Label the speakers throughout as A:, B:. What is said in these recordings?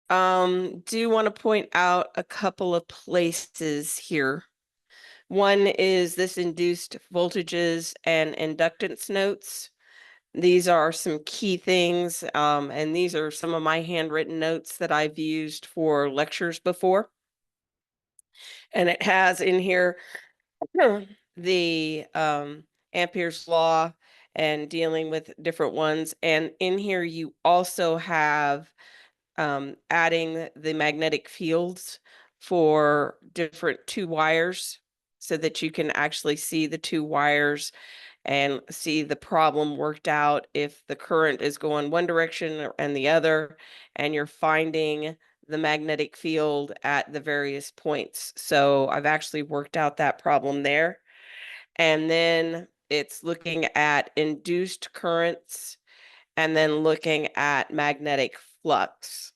A: Do want to point out a couple of places here. One is this induced voltages and inductance notes. These are some key things, and these are some of my handwritten notes that I've used for lectures before. And it has in here the Ampere's law and dealing with different ones. And in here, you also have adding the magnetic fields for different two wires so that you can actually see the two wires and see the problem worked out if the current is going one direction and the other, and you're finding the magnetic field at the various points. So I've actually worked out that problem there. And then it's looking at induced currents and then looking at magnetic flux.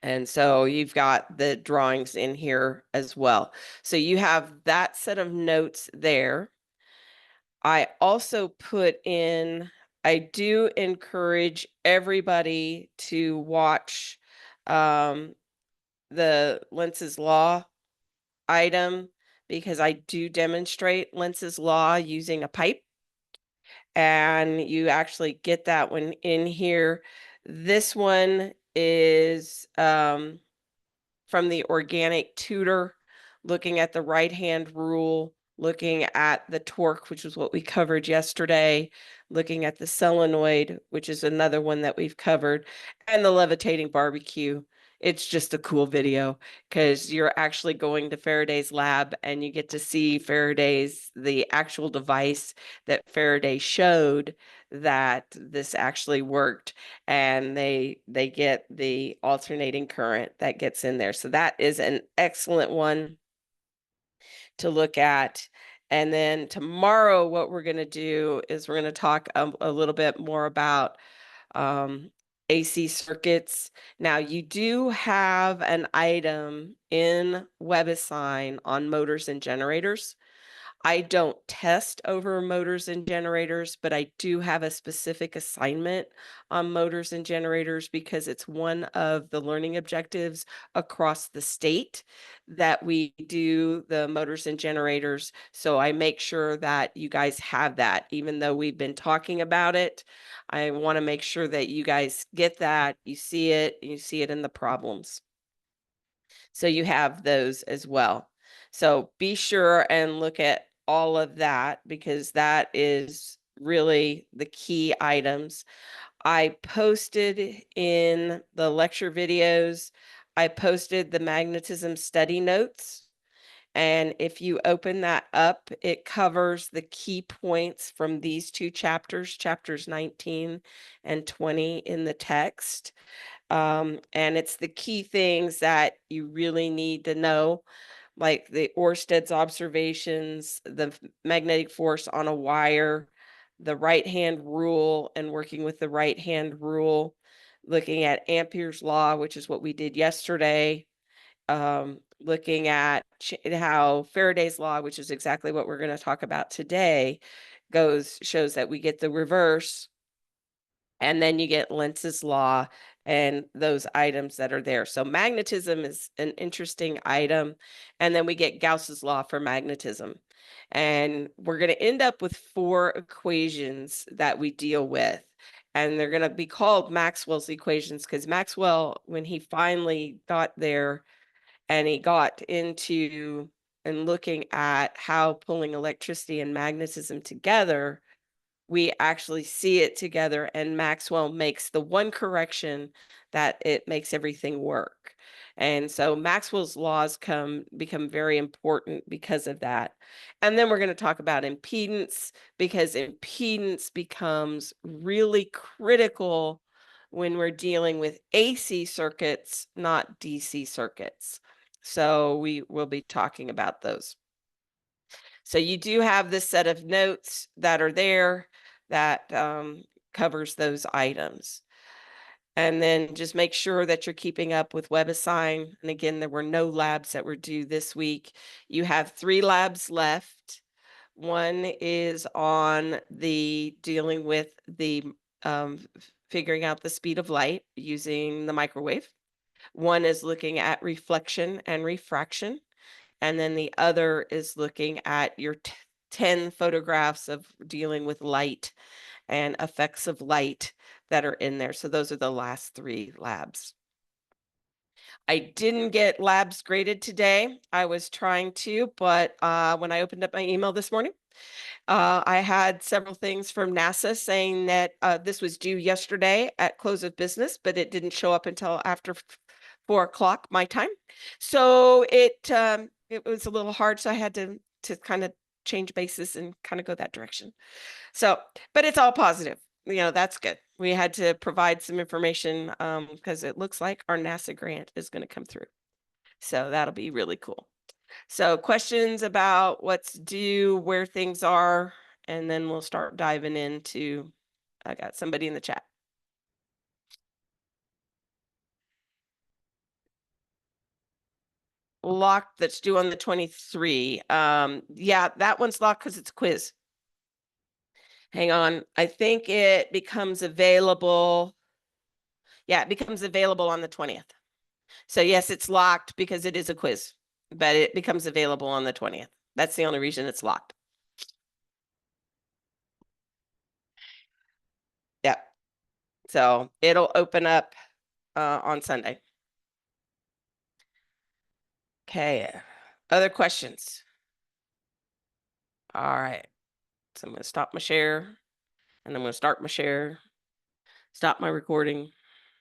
A: And so you've got the drawings in here as well. So you have that set of notes there. I also put in, I do encourage everybody to watch um, the Lenz's Law item because I do demonstrate Lenz's Law using a pipe. And you actually get that one in here. This one is from the organic tutor, looking at the right-hand rule, looking at the torque, which is what we covered yesterday, looking at the solenoid, which is another one that we've covered, and the levitating barbecue. It's just a cool video because you're actually going to Faraday's lab and you get to see Faraday's, the actual device that Faraday showed that this actually worked, and they get the alternating current that gets in there. So that is an excellent one to look at. And then tomorrow, what we're going to do is we're going to talk a little bit more about um, AC circuits. Now, you do have an item in WebAssign on motors and generators. I don't test over motors and generators, but I do have a specific assignment on motors and generators because it's one of the learning objectives across the state that we do the motors and generators. So I make sure that you guys have that, even though we've been talking about it. I want to make sure that you guys get that, you see it in the problems. So you have those as well. So be sure and look at all of that because that is really the key items. I posted in the lecture videos, I posted the magnetism study notes. And if you open that up, it covers the key points from these two chapters, chapters 19 and 20 in the text. And it's the key things that you really need to know, like the Orsted's observations, the magnetic force on a wire, the right-hand rule and working with the right-hand rule, looking at Ampere's law, which is what we did yesterday, looking at how Faraday's law, which is exactly what we're going to talk about today, shows that we get the reverse, and then you get Lenz's law and those items that are there. So magnetism is an interesting item. And then we get Gauss's law for magnetism. And we're going to end up with 4 equations that we deal with. And they're going to be called Maxwell's equations because Maxwell, when he finally got there and he got into and looking at how pulling electricity and magnetism together, we actually see it together, and Maxwell makes the one correction that it makes everything work. And so Maxwell's laws become very important because of that. And then we're going to talk about impedance because impedance becomes really critical when we're dealing with AC circuits, not DC circuits. So we will be talking about those. So you do have this set of notes that are there that covers those items. And then just make sure that you're keeping up with WebAssign. And again, there were no labs that were due this week. You have 3 labs left. One is on the dealing with the figuring out the speed of light using the microwave. One is looking at reflection and refraction, and then the other is looking at your 10 photographs of dealing with light and effects of light that are in there. So those are the last 3 labs. I didn't get labs graded today. I was trying to, but when I opened up my email this morning, I had several things from NASA saying that this was due yesterday at close of business, but it didn't show up until after 4 o'clock my time. So it was a little hard, so I had to kind of change bases and kind of go that direction. So, but it's all positive. You know, that's good. We had to provide some information because it looks like our NASA grant is going to come through. So that'll be really cool. So questions about what's due, where things are, and then we'll start diving into, I got somebody in the chat. Locked that's due on the 23. Yeah, that one's locked because it's a quiz. Hang on. I think it becomes available. Yeah, it becomes available on the 20th. So yes, it's locked because it is a quiz, but it becomes available on the 20th. That's the only reason it's locked. Yep. So it'll open up on Sunday. Okay. Other questions? All right. So I'm going to stop my share and I'm going to start my share, stop my recording.